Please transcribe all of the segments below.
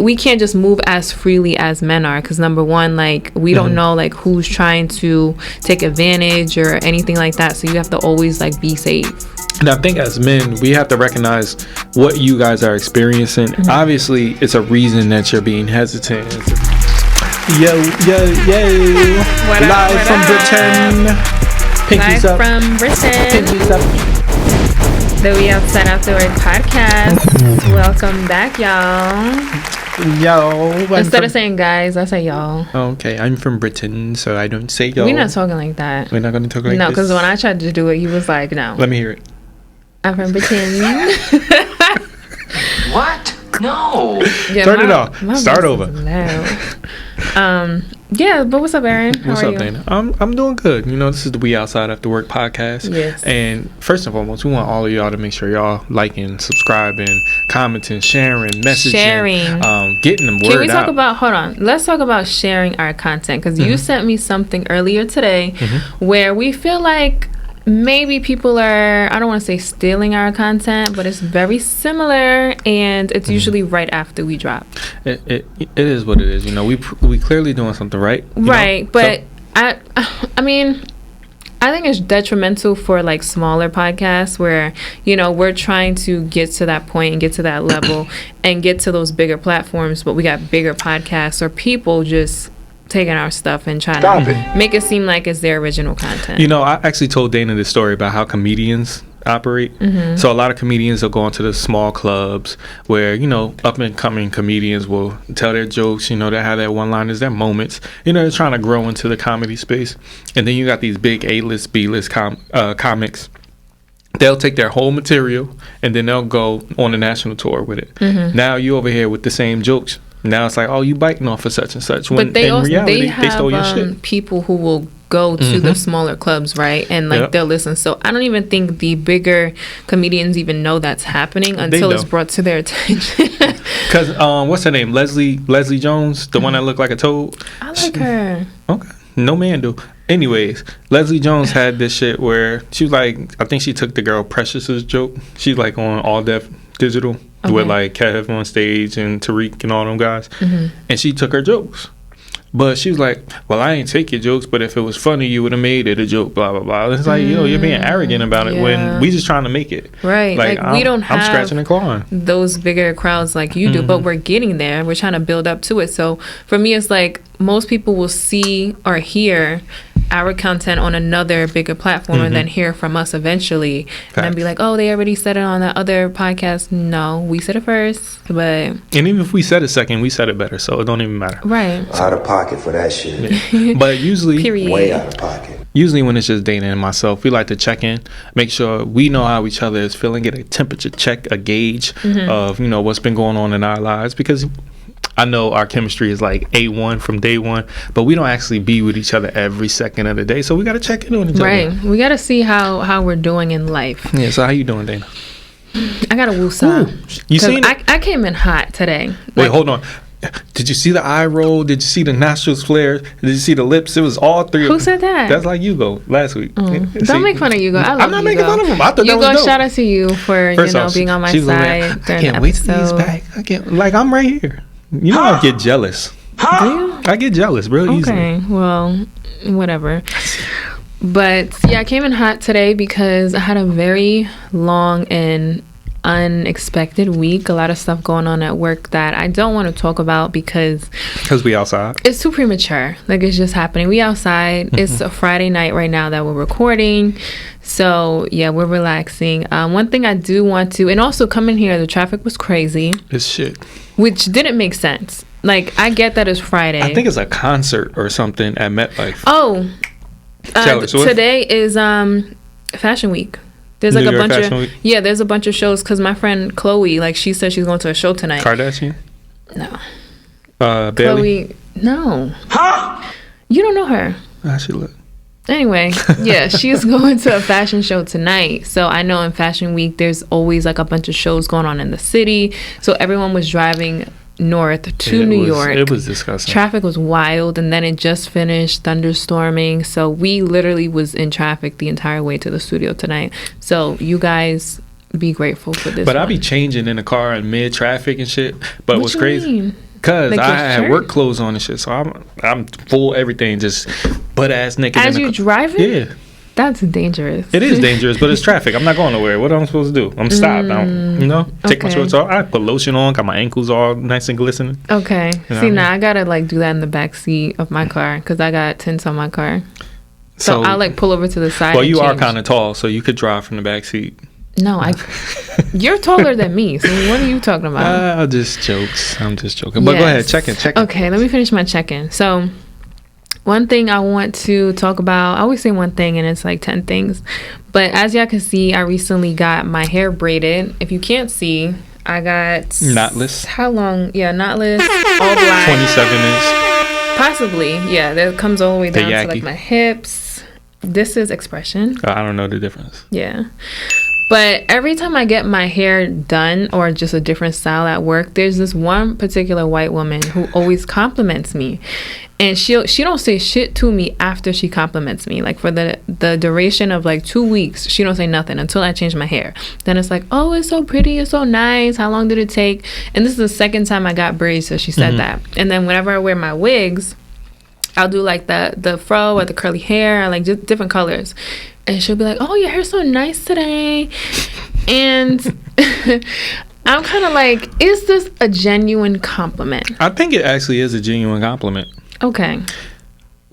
we can't just move as freely as men are, because number one, like, we don't know like who's trying to take advantage or anything like that, so you have to always like be safe. And I think as men, we have to recognize what you guys are experiencing. Obviously, it's a reason that you're being hesitant. Yo. What Live up, from Britain. Pinkies up. From Britain. Pinkies up. The We Outside After Work podcast. Welcome back, y'all. Yo. Instead of saying guys, I say y'all. Okay, I'm from Britain, so I don't say yo. We're not talking like that. We're not going to talk like this? No, because when I tried to do it, you was like, no. Let me hear it. I'm from Britain. What? No. Yeah, Turn it off. Start over. Yeah, but what's up, Aaron? How What's are up, you? Dana? I'm doing good. You know, this is the We Outside After Work podcast. Yes. And first and foremost, we want all of y'all to make sure y'all liking, subscribing, commenting, sharing, messaging, getting them word out. Can we talk about? Hold on. Let's talk about sharing our content, because you sent me something earlier today where we feel like maybe people are, I don't want to say stealing our content, but it's very similar, and it's usually right after we drop. It is what it is. You know, we clearly doing something right. Right, know? but I mean, I think it's detrimental for like smaller podcasts where, you know, we're trying to get to that point and get to that level and get to those bigger platforms, but we got bigger podcasts or people just taking our stuff and trying to make it seem like it's their original content. You know, I actually told Dana this story about how comedians operate. So a lot of comedians will go into the small clubs where, you know, up and coming comedians will tell their jokes, you know, they have their one-liners, their moments, you know, they're trying to grow into the comedy space. And then you got these big A-list, B-list comics. They'll take their whole material and then they'll go on a national tour with it. Now you over here with the same jokes. Now it's like, oh, you biting off of such and such. When but they in also reality, they stole your have shit. people who will go to the smaller clubs, right? And like they'll listen. So I don't even think the bigger comedians even know that's happening until it's brought to their attention. Because what's her name? Leslie Jones, the one that looked like a toad. I like her. Okay, no man do. Anyways, Leslie Jones had this shit where she was like, I think she took the girl Precious's joke. She's like on All Def Digital with like Kev on stage and Tariq and all them guys, and she took her jokes. But she was like, well, I ain't take your jokes, but if it was funny, you would have made it a joke, blah, blah, blah. It's like, yo, you're being arrogant about it when we just trying to make it. Right. Like we don't have I'm scratching and clawing. Those bigger crowds like you do, but we're getting there. We're trying to build up to it. So for me, it's like most people will see or hear our content on another bigger platform and then hear from us eventually and then be like, oh, they already said it on that other podcast. No, we said it first, but and even if we said it second, we said it better, so it don't even matter. Right. Out of pocket for that shit. But usually way out of pocket. Usually when it's just Dana and myself, we like to check in, make sure we know how each other is feeling, get a temperature check, a gauge of, you know, what's been going on in our lives, because I know our chemistry is like A1 from day one, but we don't actually be with each other every second of the day. So we got to check in on each other. Right. We got to see how we're doing in life. Yeah. So how you doing, Dana? I got a woosah. You seen it? I came in hot today. Wait, hold on. Did you see the eye roll? Did you see the nostrils flare? Did you see the lips? It was all three. Who said that? That's like Hugo last week. Don't make fun of Hugo. I love I'm not making Hugo. fun of him. I thought Hugo, that was dope. shout out to you for First off, being on my she's side like, during I can't the wait till he's episode. back. I can't, like, I'm right here. You know, I get jealous. Do you? I get jealous real easily. Okay, well, whatever. But yeah, I came in hot today because I had a very long and unexpected week. A lot of stuff going on at work that I don't want to talk about because we outside. It's too premature. Like, it's just happening. We outside. It's a Friday night right now that we're recording. So yeah, we're relaxing. One thing I do want to, and also coming here, the traffic was crazy. It's shit. Which didn't make sense. Like, I get that it's Friday. I think it's a concert or something at MetLife. Oh, today is Fashion Week. There's like a bunch of there's a bunch of shows because my friend Chloe, like, she said she's going to a show tonight. Kardashian? No. Bailey? Chloe, no. Huh? You don't know her. How she look? Anyway, yeah, she's going to a fashion show tonight. So I know in Fashion Week there's always like a bunch of shows going on in the city. So everyone was driving north to New York. It was disgusting. Traffic was wild, and then it just finished thunderstorming, so we literally was in traffic the entire way to the studio tonight. So you guys be grateful for this. But I be changing in the car in mid traffic and shit. But what's crazy? Cause Like I your had shirt? work clothes on and shit, so I'm full everything, just butt ass naked. As you driving? Yeah, That's dangerous. it is dangerous, but it's traffic. I'm not going nowhere. What am I supposed to do? I'm stopped. I don't, take my okay. shorts off. I put lotion on, got my ankles all nice and glistening. Okay. know See, what I now I gotta like do that in the back seat of my car because I got tints on my car. So I'll like pull over to the side. Well, and you are change. kind of tall, so you could drive from the back seat. No, you're taller than me. So what are you talking about? Just jokes. I'm just joking. But go ahead, check in. Okay, let me finish my check-in. So, one thing I want to talk about, I always say one thing and it's like 10 things. But as y'all can see, I recently got my hair braided. If you can't see, I got... Knotless. How long? Yeah, knotless. All black. 27 inch. Possibly. Yeah, that comes all the way down to yaki. like my hips. This is expression. I don't know the difference. Yeah. But every time I get my hair done or just a different style at work, there's this one particular white woman who always compliments me. And she don't say shit to me after she compliments me. Like for the duration of like 2 weeks, she don't say nothing until I change my hair. Then it's like, oh, it's so pretty, it's so nice. How long did it take? And this is the second time I got braids, so she said that. And then whenever I wear my wigs, I'll do like the fro or the curly hair, like just different colors. And she'll be like, oh, your hair's so nice today. And I'm kind of like, is this a genuine compliment? I think it actually is a genuine compliment. Okay.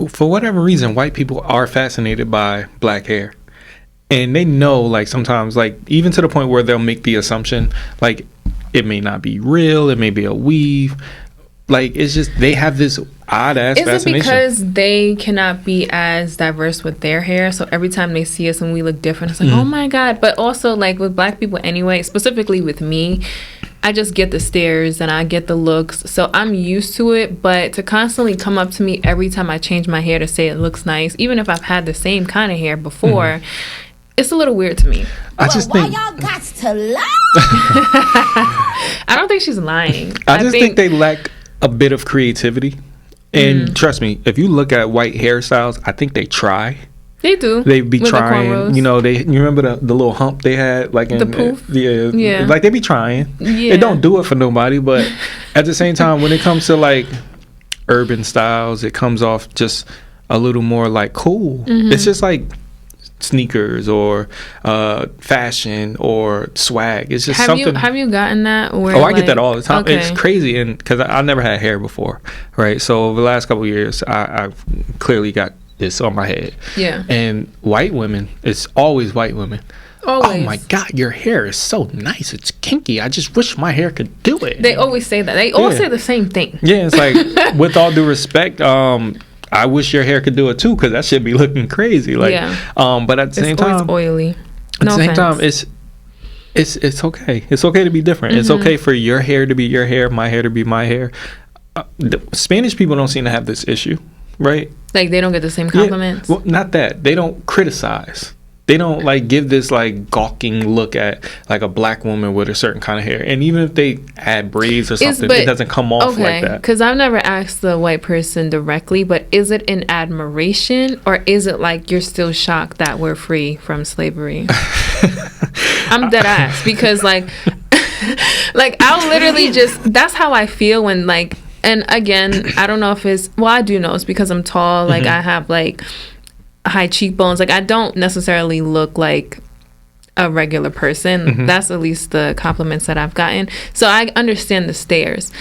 For whatever reason, white people are fascinated by black hair. And they know, like, sometimes, like, even to the point where they'll make the assumption, like, it may not be real, it may be a weave. Like, it's just, they have this odd-ass fascination. Is it because they cannot be as diverse with their hair? So every time they see us and we look different, it's like, oh, my God. But also, like, with black people anyway, specifically with me, I just get the stares and I get the looks. So I'm used to it. But to constantly come up to me every time I change my hair to say it looks nice, even if I've had the same kind of hair before, it's a little weird to me. I just think... Why y'all got to lie? I don't think she's lying. I just think they lack a bit of creativity. And trust me, if you look at white hairstyles, I think they try. They do. They be with trying. The you know, you remember the little hump they had, like in the poof? Yeah. Like they be trying. Yeah. They don't do it for nobody, but at the same time, when it comes to like urban styles, it comes off just a little more like cool. It's just like sneakers or fashion or swag. It's just something. Have you gotten that? Where, I get that all the time. Okay. It's crazy, and because I never had hair before, right? So over the last couple of years, I've clearly got this on my head. Yeah. And white women, it's always white women. Always. Oh my God, your hair is so nice. It's kinky. I just wish my hair could do it. They always say that. They always say the same thing. Yeah, it's like, with all due respect, I wish your hair could do it too, because that should be looking crazy. Like, but at the same time, it's oily. At the same time, it's okay. It's okay to be different. It's okay for your hair to be your hair, my hair to be my hair. The Spanish people don't seem to have this issue, right? Like they don't get the same compliments. Yeah. Well, not that they don't criticize. They don't like give this like gawking look at like a black woman with a certain kind of hair. And even if they add braids or something, it doesn't come off like that. Because I've never asked the white person directly, but is it in admiration or is it like you're still shocked that we're free from slavery? I'm dead ass because like I'll literally just, that's how I feel when like, and again, I don't know if it's, well, I do know it's because I'm tall. Like I have like high cheekbones. Like I don't necessarily look like a regular person. That's at least the compliments that I've gotten. So I understand the stares.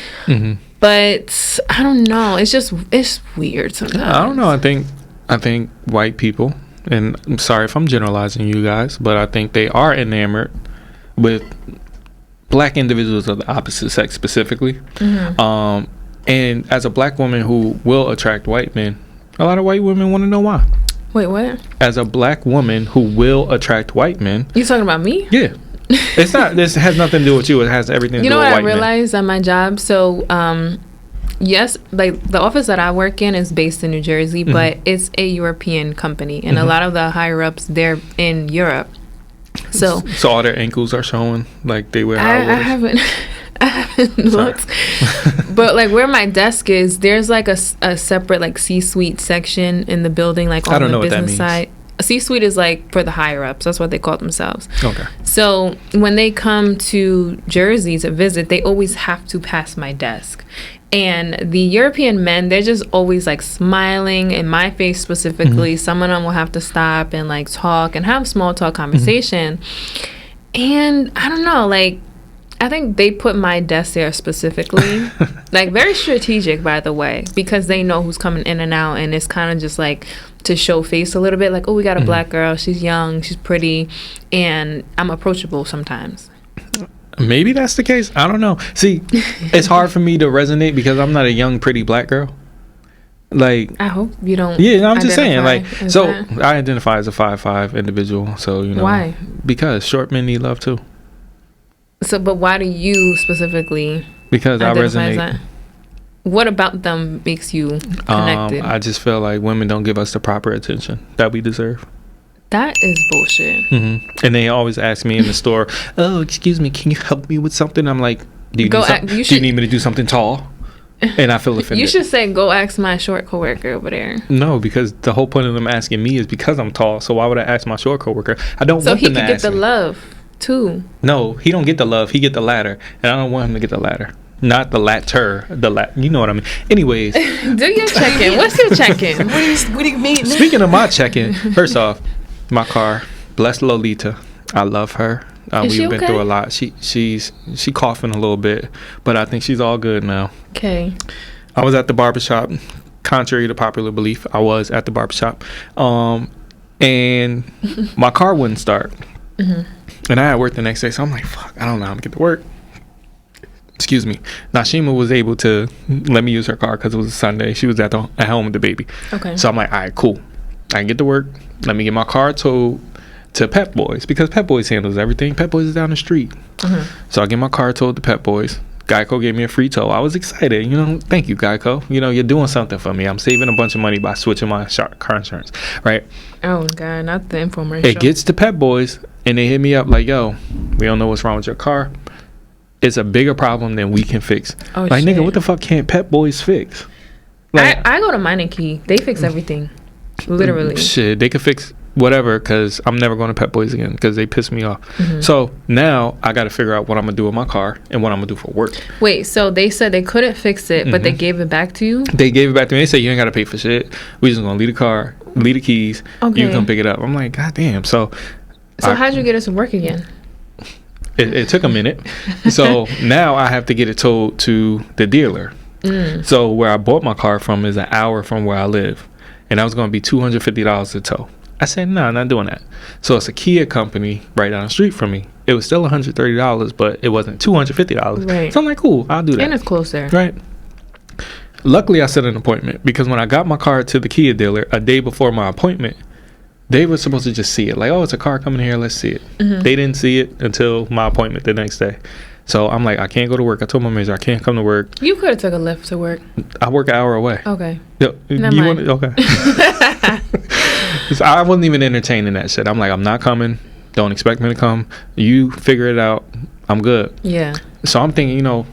But I don't know. It's weird sometimes. I don't know. I think white people, and I'm sorry if I'm generalizing you guys, but I think they are enamored with black individuals of the opposite sex specifically. And as a black woman who will attract white men, a lot of white women want to know why. Wait, what? As a black woman who will attract white men. You talking about me? Yeah. It's not, this has nothing to do with you. It has everything to do with white men. You know what I realized at my job? So, yes, like the office that I work in is based in New Jersey, but it's a European company. And a lot of the higher ups, they're in Europe. So all their ankles are showing, like they wear I haven't looked. But like where my desk is, there's like a separate like C-suite section in the building, like on the business side. A C-suite is like for the higher ups. That's what they call themselves. Okay. So when they come to Jersey to visit, they always have to pass my desk. And the European men, they're just always like smiling in my face specifically. Some of them will have to stop and like talk and have small talk conversation. And I don't know, like, I think they put my desk there specifically. Like, very strategic, by the way, because they know who's coming in and out. And it's kind of just like to show face a little bit. Like, oh, we got a black girl. She's young. She's pretty. And I'm approachable sometimes. Maybe that's the case. I don't know. See, it's hard for me to resonate because I'm not a young, pretty black girl. Like, I hope you don't. Yeah, I'm just saying. Like, so that. I identify as a 5'5" individual. So, you know. Why? Because short men need love too. So, but why do you specifically? Because I identify resonate. as that? What about them makes you connected? I just feel like women don't give us the proper attention that we deserve. That is bullshit. And they always ask me in the store, "Oh, excuse me, can you help me with something?" I'm like, "Do you need me to do something tall?" And I feel offended. You should say, "Go ask my short coworker over there." No, because the whole point of them asking me is because I'm tall. So why would I ask my short coworker? I don't want them to ask me. So he could get the love too. No, he don't get the love. He get the ladder, and I don't want him to get the ladder. Not the latter. You know what I mean. Anyways, do your check-in. What's your check-in? What do you mean? Speaking of my check-in, first off, my car, bless Lolita. I love her. We've been through a lot. She coughing a little bit, but I think she's all good now. Okay. I was at the barbershop. Contrary to popular belief, I was at the barbershop, and my car wouldn't start. And I had work the next day, so I'm like, fuck, I don't know how to get to work. Excuse me. Nashima was able to let me use her car because it was a Sunday. She was at home with the baby. Okay. So I'm like, all right, cool. I can get to work. Let me get my car towed to Pep Boys because Pep Boys handles everything. Pep Boys is down the street. So I get my car towed to Pep Boys. Geico gave me a free tow. I was excited. You know, thank you, Geico. You know, you're doing something for me. I'm saving a bunch of money by switching my car insurance, right? Oh, God, not the infomercial. It gets to Pep Boys, and they hit me up like, yo, we don't know what's wrong with your car. It's a bigger problem than we can fix. Oh, like, shit. nigga, what the fuck can't Pep Boys fix? Like, I go to Mine and Key. They fix everything. Literally. Shit, they could fix whatever because I'm never going to Pep Boys again because they piss me off. So now I got to figure out what I'm going to do with my car and what I'm going to do for work. Wait, so they said they couldn't fix it, but they gave it back to you? They gave it back to me. They said, you ain't got to pay for shit. We just going to leave the car, leave the keys. Okay. You can come pick it up. I'm like, God damn. So how'd you get us to work again? It took a minute. So now I have to get it towed to the dealer. So where I bought my car from is an hour from where I live. And that was going to be $250 to tow. I said, no, I'm not doing that. So it's a Kia company right down the street from me. It was still $130, but it wasn't $250. Right. So I'm like, cool, I'll do that. And it's closer. Right. Luckily, I set an appointment because when I got my car to the Kia dealer a day before my appointment, they were supposed to just see it. Like, oh, it's a car coming here. Let's see it. They didn't see it until my appointment the next day. So I'm like, I can't go to work. I told my manager I can't come to work. You could have took a Lyft to work. I work an hour away. Okay. Never mind. Okay. So I wasn't even entertaining that shit. I'm like, I'm not coming. Don't expect me to come. You figure it out. I'm good. Yeah. So I'm thinking, you know,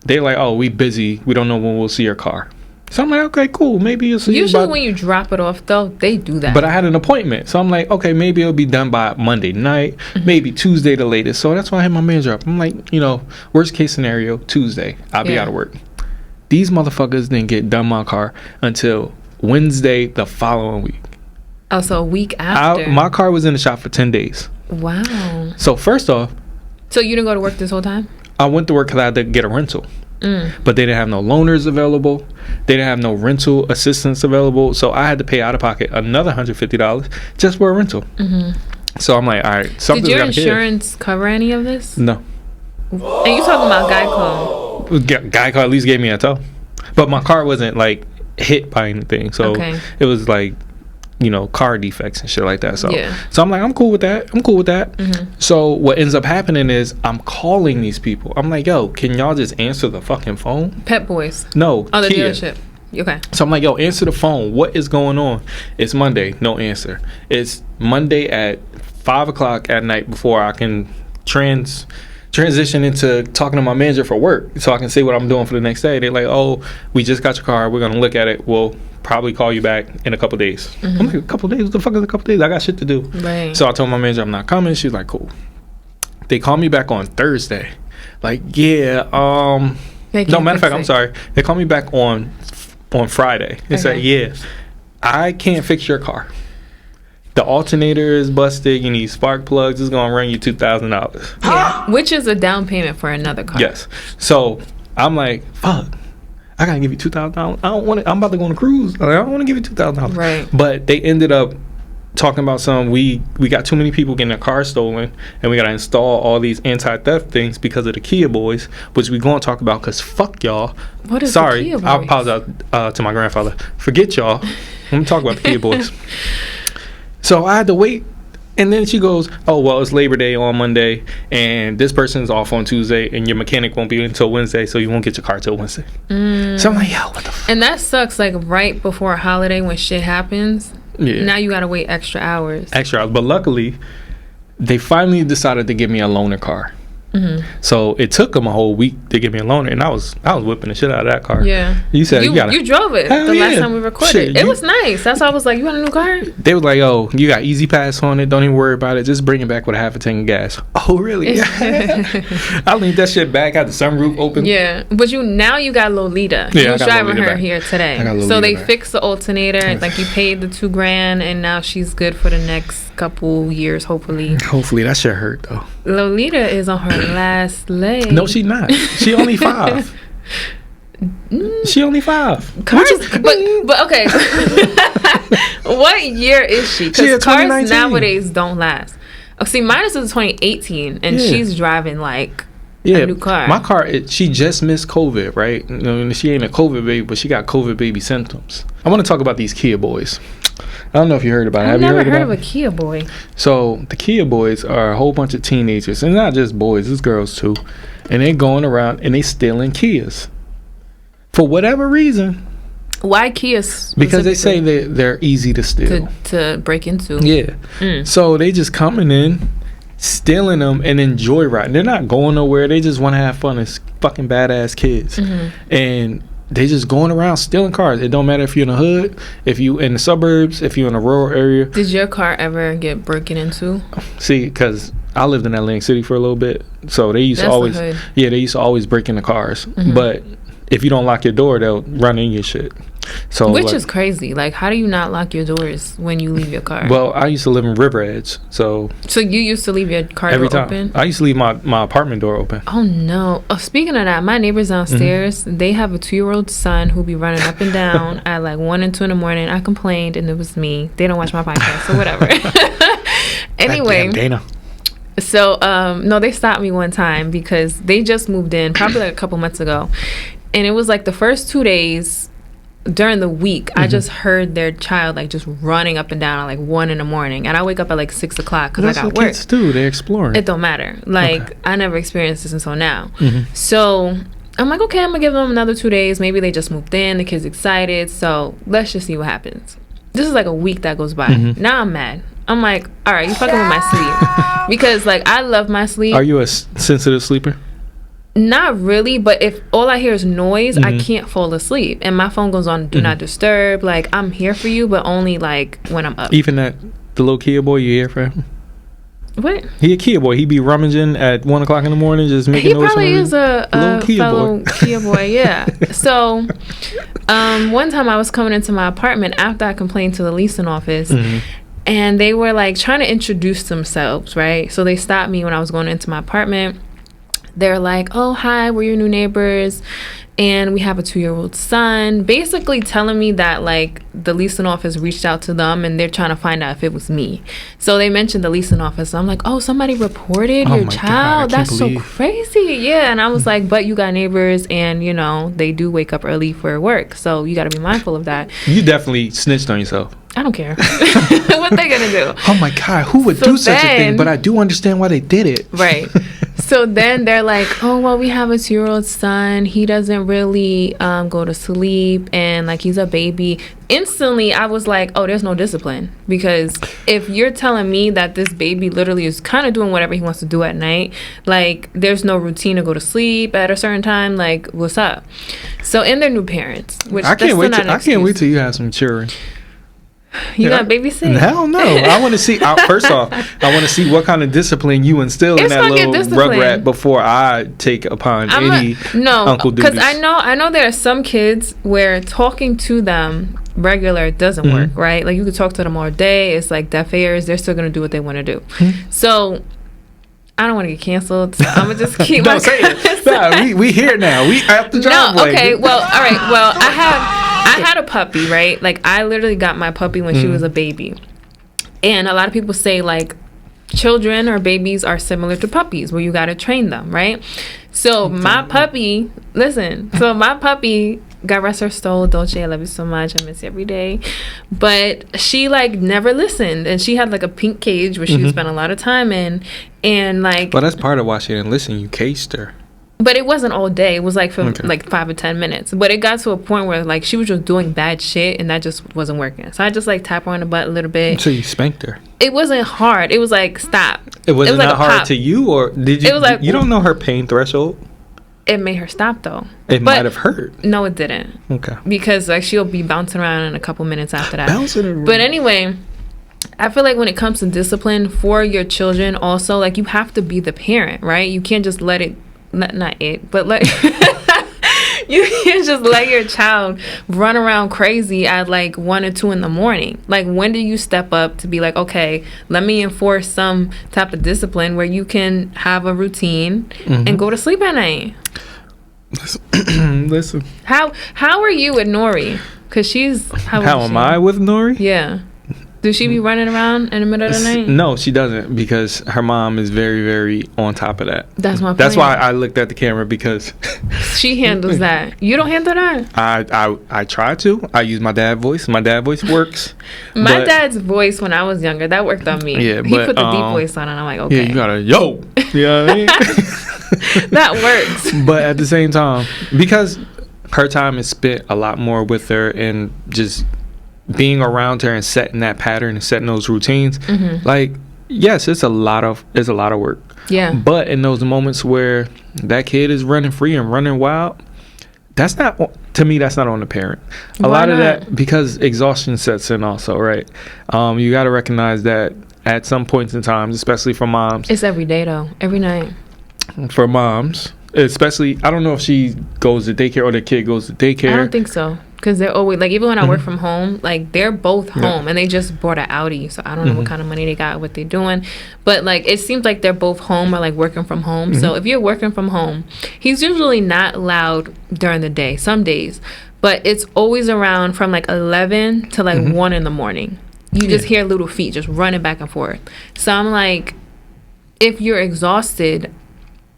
they're like, oh, we busy. We don't know when we'll see your car. So I'm like, okay, cool. Maybe you'll see. Usually when you drop it off, though, they do that. But I had an appointment. So I'm like, okay, maybe it'll be done by Monday night, maybe Tuesday the latest. So that's why I hit my manager up. I'm like, you know, worst case scenario, Tuesday. I'll be out of work. These motherfuckers didn't get done my car until Wednesday the following week. Oh, so a week after. My car was in the shop for 10 days. Wow. So first off. So you didn't go to work this whole time? I went to work because I had to get a rental. But they didn't have no loaners available. They didn't have no rental assistance available. So I had to pay out of pocket another $150 just for a rental. So I'm like, all right. Did your insurance cover any of this? No. And you talking about Geico? Geico at least gave me a tow. But my car wasn't like hit by anything. So it was like, you know, car defects and shit like that. So so I'm like, I'm cool with that. So what ends up happening is I'm calling these people. I'm like, yo, can y'all just answer the fucking phone? Pep Boys. No. Oh, the Kia. dealership. Okay. So I'm like, yo, answer the phone. What is going on? It's Monday. No answer. It's Monday at 5 o'clock at night before I can transition into talking to my manager for work so I can see what I'm doing for the next day. They're like, oh, we just got your car. We're going to look at it. We'll probably call you back in a couple days. I'm like, a couple days? What the fuck is a couple days? I got shit to do. Right. So I told my manager I'm not coming. She's like, cool. They called me back on Thursday. Like, yeah, No, matter of fact, I'm sorry. They called me back on Friday. They said, yeah, I can't fix your car. The alternator is busted. You need spark plugs. It's gonna run you $2,000. Yeah, which is a down payment for another car. Yes. So I'm like, fuck. I gotta give you $2,000. I don't want it. I'm about to go on a cruise. I don't want to give you $2,000. Right. But they ended up talking about we got too many people getting their cars stolen, and we gotta install all these anti-theft things because of the Kia boys, which we gonna talk about because fuck y'all. What is Sorry, the Kia boys? I apologize to my grandfather. Forget y'all. I'm gonna talk about the Kia boys. So I had to wait, and then she goes, "Oh well, it's Labor Day on Monday, and this person's off on Tuesday, and your mechanic won't be until Wednesday, so you won't get your car till Wednesday." So I'm like, "Yo, what the fuck?" And that sucks. Like right before a holiday when shit happens. Yeah. Now you gotta wait extra hours. But luckily, they finally decided to give me a loaner car. So it took them a whole week to give me a loaner, and I was whipping the shit out of that car. Yeah, you said you drove it the last time we recorded. Shit, it was nice. That's why I was like, "You want a new car?" They was like, "Oh, you got Easy Pass on it. Don't even worry about it. Just bring it back with a half a tank of gas." Oh, really? I leaned that shit back. Had the sunroof open. Yeah, but now you got Lolita. Yeah, you I was got driving Lolita her back. here today. I got Lolita So they back. fixed the alternator. Like you paid the $2,000, and now she's good for the next couple years, hopefully. Hopefully that shit hurt though. Lolita is on her last leg. No, she not. She only 5. She only 5. Cars, but okay. What year is she? She Because at cars 2019. nowadays don't last. Oh, see, mine is 2018, and Yeah. she's driving like Yeah, a new car. my car. She just missed COVID, right? You know, she ain't a COVID baby, but she got COVID baby symptoms. I want to talk about these Kia boys. I don't know if you heard about it. I've Have you never heard heard about of a Kia boy. So the Kia boys are a whole bunch of teenagers, and not just boys, it's girls too. And they going around and they stealing Kias for whatever reason. Why Kia? Because they say they're easy to steal. To break into. Yeah. So they just coming in, stealing them, and then joyriding. They're not going nowhere. They just want to have fun as fucking badass kids. And they just going around stealing cars. It don't matter if you're in the hood, if you in the suburbs, if you're in a rural area. Did your car ever get broken into? See, because I lived in Atlantic City for a little bit, so they used That's to always, the hood. they used to always break into cars. But if you don't lock your door, they'll run in your shit. So Which is crazy. Like, how do you not lock your doors when you leave your car? Well, I used to live in River Edge, so you used to leave your car every door time open? I used to leave my apartment door open. Oh no! Oh, speaking of that, my neighbors downstairs, they have a 2-year-old son who be running up and down at like 1 and 2 in the morning. I complained, and it was me. They don't watch my podcast, so whatever. Anyway, Goddamn Dana. so no, they stopped me one time because they just moved in, probably like a couple months ago, and it was like the first 2 days. During the week, I just heard their child like just running up and down at like 1 in the morning, and I wake up at like 6 o'clock because I That's got what work. kids do. They're exploring. It don't matter. Like Okay. I never experienced this until now. So I'm like, okay, I'm gonna give them another 2 days. Maybe they just moved in. The kid's excited, so let's just see what happens. This is like a week that goes by. Now I'm mad. I'm like, all right, you fucking with my sleep because like I love my sleep. Are you a sensitive sleeper? Not really, but if all I hear is noise, I can't fall asleep. And my phone goes on do not disturb. Like, I'm here for you, but only, like, when I'm up. Even the little Kia boy, you here for him? What? He a Kia boy. He be rummaging at 1 o'clock in the morning, just making He noise. probably is a little Kia fellow boy. Kia boy, yeah. So, one time I was coming into my apartment after I complained to the leasing office. And they were, like, trying to introduce themselves, right? So they stopped me when I was going into my apartment. They're like, oh, hi, we're your new neighbors, and we have a 2-year-old son, basically telling me that, like, the leasing office reached out to them, and they're trying to find out if it was me. So they mentioned the leasing office. I'm like, oh, somebody reported your my child? God, I can't That's so believe. crazy. Yeah, and I was like, but you got neighbors, and, you know, they do wake up early for work, so you got to be mindful of that. You definitely snitched on yourself. I don't care. What they gonna do? Oh my God, who would So do such a thing? then- But I do understand why they did it. Right. So then they're like, oh, well, we have a 2-year-old son. He doesn't really go to sleep, and like he's a baby. Instantly, I was like, oh, there's no discipline. Because if you're telling me that this baby literally is kind of doing whatever he wants to do at night, like there's no routine to go to sleep at a certain time, like what's up? So, and they're new parents, which I can't wait. Not an I can't wait excuse. till you have some children. You got babysit? Hell no. I want to see. First off, I want to see what kind of discipline you instill in that little rugrat before I take upon any uncle duties. Because I know there are some kids where talking to them regular doesn't work, right? Like you could talk to them all day. It's like deaf ears. They're still gonna do what they want to do. So I don't want to get canceled. So I'm gonna just keep. Don't say it. Nah, we here now. We at the driveway. No, okay. Well, all right. Well, I had a puppy, right? Like I literally got my puppy when she was a baby, and a lot of people say like children or babies are similar to puppies, where you got to train them, right? So my puppy, God rest her soul, Dolce, I love you so much, I miss you every day, but she like never listened, and she had like a pink cage where she would spend a lot of time in, and like, well, that's part of why she didn't listen. You caged her. But it wasn't all day. It was like for like 5 or 10 minutes. But it got to a point where like she was just doing bad shit, and that just wasn't working. So I just like tap her on the butt a little bit. So you spanked her. It wasn't hard. It was like stop. It was like not hard to you, or did you? It was like, you don't know her pain threshold. It made her stop though. It might have hurt. No, it didn't. Okay. Because like she'll be bouncing around in a couple minutes after that. Bouncing around. But anyway, I feel like when it comes to discipline for your children, also like you have to be the parent, right? You can't just let it. Not it, but like you can't just let your child run around crazy at like 1 or 2 in the morning. Like, when do you step up to be like, okay, let me enforce some type of discipline where you can have a routine and go to sleep at night? Listen. How are you with Nori? Because she's how am I with Nori? Yeah. Does she be running around in the middle of the night? No, she doesn't, because her mom is very, very on top of that. That's my point. That's why I looked at the camera, because she handles that. You don't handle that? I try to. I use my dad voice. My dad voice works. My dad's voice when I was younger, that worked on me. Yeah, he put the deep voice on, and I'm like, okay. Yeah, you gotta yo. You know what I mean? That works. But at the same time, because her time is spent a lot more with her and just being around her and setting that pattern and setting those routines, like, yes, it's a lot of work. Yeah. But in those moments where that kid is running free and running wild, that's not, to me, that's not on the parent. A lot of that, because exhaustion sets in also, right? You got to recognize that at some points in time, especially for moms. It's every day though, every night. For moms, especially, I don't know if she goes to daycare or the kid goes to daycare. I don't think so. Because they're always, like, even when I work from home, like, they're both home. And they just bought an Audi. So I don't know what kind of money they got, what they're doing. But, like, it seems like they're both home or, like, working from home. So if you're working from home, he's usually not loud during the day, some days. But it's always around from, like, 11 to, like, 1 in the morning. You just hear little feet just running back and forth. So I'm like, if you're exhausted,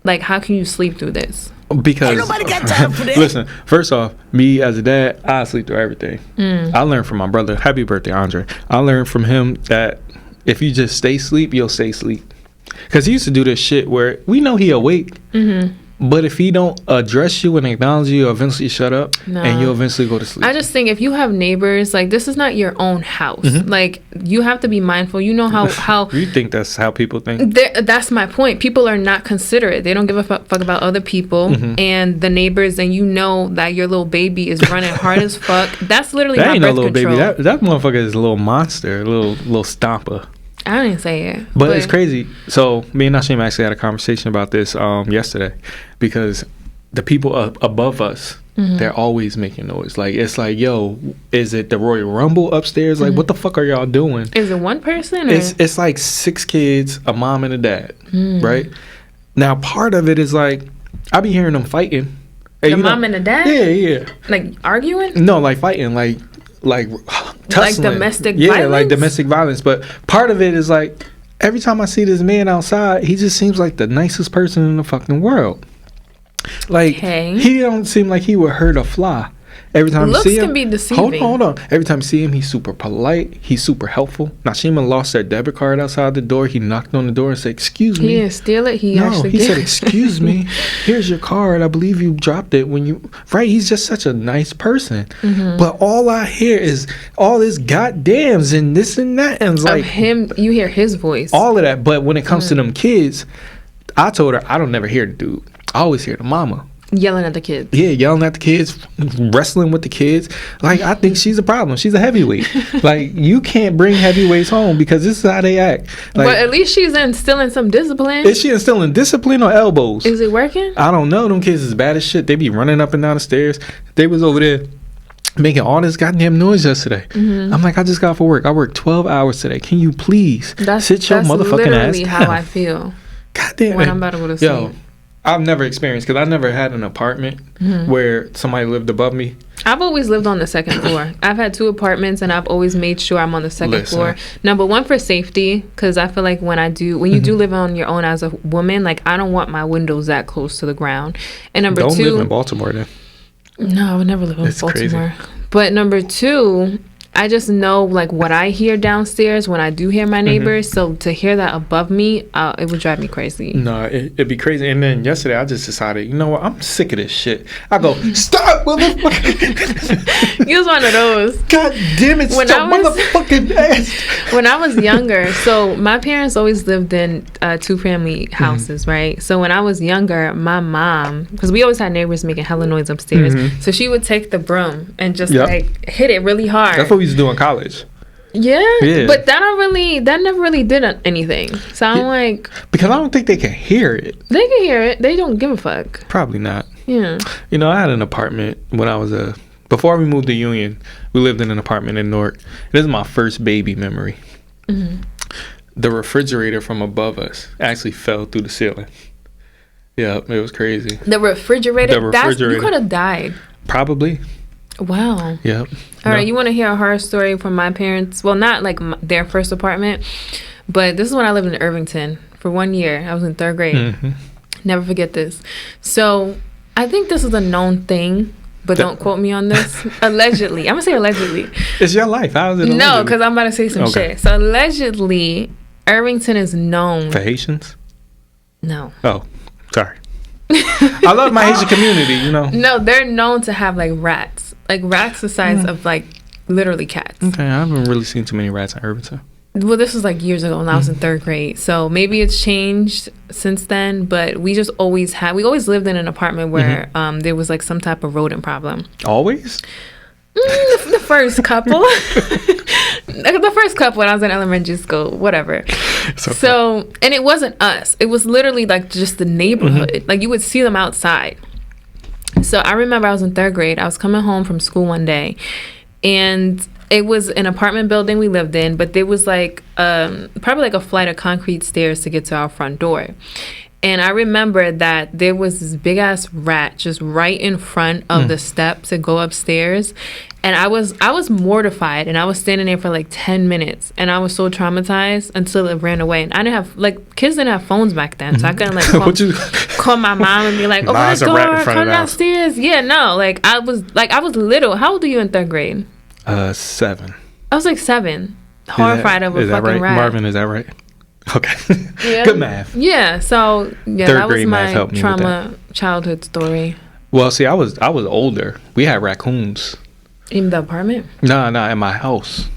like, how can you sleep through this? Because ain't nobody got time for that. Listen, first off, me as a dad, I sleep through everything. I learned from my brother. Happy birthday, Andre. I learned from him that if you just stay asleep, you'll stay asleep. Because he used to do this shit where we know he awake, but if he don't address you and acknowledge you, you'll eventually shut up and you'll eventually go to sleep. I just think if you have neighbors, like, this is not your own house. Like, you have to be mindful. You know how You think that's how people think? That's my point. People are not considerate. They don't give a fuck about other people and the neighbors, and you know that your little baby is running hard as fuck. That's literally that my ain't birth no little control. baby. That motherfucker is a little monster, a little stomper. I don't even say it. But it's crazy. So me and Nashim actually had a conversation about this yesterday, because the people above us, they're always making noise. Like, it's like, yo, is it the Royal Rumble upstairs? Like, what the fuck are y'all doing? Is it one person? Or? It's like 6 kids, a mom and a dad, right? Now, part of it is like, I be hearing them fighting. Hey, the mom and the dad? Yeah. Like, arguing? No, like fighting, like tussling. Like domestic violence? Yeah, like domestic violence. But part of it is like, every time I see this man outside, he just seems like the nicest person in the fucking world. Like, he don't seem like he would hurt a fly. Every time you see him, looks can be deceiving. Hold on. Every time you see him, he's super polite. He's super helpful. Nashima lost their debit card outside the door. He knocked on the door and said, "Excuse me." He didn't steal it. He said, "Excuse me. Here's your card. I believe you dropped it when you." Right? He's just such a nice person. But all I hear is all this goddamns and this and that, and it's like him. You hear his voice. All of that. But when it comes to them kids, I told her I don't never hear the dude. I always hear the mama. Yelling at the kids. Yeah, yelling at the kids, wrestling with the kids. Like, I think she's a problem. She's a heavyweight. Like, you can't bring heavyweights home because this is how they act. Like, but at least she's instilling some discipline. Is she instilling discipline or elbows? Is it working? I don't know. Them kids is bad as shit. They be running up and down the stairs. They was over there making all this goddamn noise yesterday. I'm like, I just got off of work. I worked 12 hours today. Can you please sit your motherfucking ass literally down? how I feel. Goddamn. When I'm about to go to sleep. I've never experienced, because I never had an apartment where somebody lived above me. I've always lived on the second floor. I've had 2 apartments, and I've always made sure I'm on the second floor. Number one, for safety, because I feel like when you do live on your own as a woman, like, I don't want my windows that close to the ground. And number 2, don't live in Baltimore then. No, I would never live in Baltimore. Crazy. But number 2, I just know, like, what I hear downstairs when I do hear my neighbors. So to hear that above me, it would drive me crazy. No, it'd be crazy. And then yesterday, I just decided, you know what? I'm sick of this shit. I go, stop, motherfucker. You was one of those. God damn it, stop, motherfucking ass. When I was younger, so my parents always lived in 2-family houses, right? So when I was younger, my mom, because we always had neighbors making hella noise upstairs, so she would take the broom and just like hit it really hard. That's what we used to do in college. Yeah, but that never really did anything. So I'm like, because I don't think they can hear it. They can hear it. They don't give a fuck. Probably not. Yeah. You know, I had an apartment when I was before we moved to Union. We lived in an apartment in Newark. This is my first baby memory. The refrigerator from above us actually fell through the ceiling. Yeah, it was crazy. The refrigerator. You could have died. Probably. Wow. Yep. All right, you want to hear a horror story from my parents? Well, not like their first apartment, but this is when I lived in Irvington for 1 year. I was in 3rd grade. Never forget this. So I think this is a known thing, but don't quote me on this. Allegedly. I'm going to say allegedly. It's your life. How is it allegedly? No, because I'm about to say some shit. So allegedly, Irvington is known. For Haitians? No. Oh, sorry. I love my Haitian community, you know. No, they're known to have like rats. Like rats the size of like literally cats. Okay, I haven't really seen too many rats in Irvington. Well, this was like years ago when I was in 3rd grade. So maybe it's changed since then, but we always lived in an apartment where there was like some type of rodent problem. Always? The first couple. The first couple when I was in elementary school, whatever. So, and it wasn't us. It was literally like just the neighborhood. Like you would see them outside. So I remember I was in 3rd grade. I was coming home from school one day, and it was an apartment building we lived in, but there was like probably like a flight of concrete stairs to get to our front door. And I remember that there was this big ass rat just right in front of the steps to go upstairs. And I was mortified, and I was standing there for like 10 minutes, and I was so traumatized until it ran away. And I didn't have, like, kids didn't have phones back then, so I couldn't like call my mom and be like, open the door, come downstairs. Yeah, no, I was little. How old are you in 3rd grade? 7. I was like 7, horrified of a fucking right? rat. Marvin, is that right? Okay. Yeah. Good math. Yeah, so yeah, that was my trauma childhood story. Well, see, I was older. We had raccoons. In the apartment? Nah, in my house.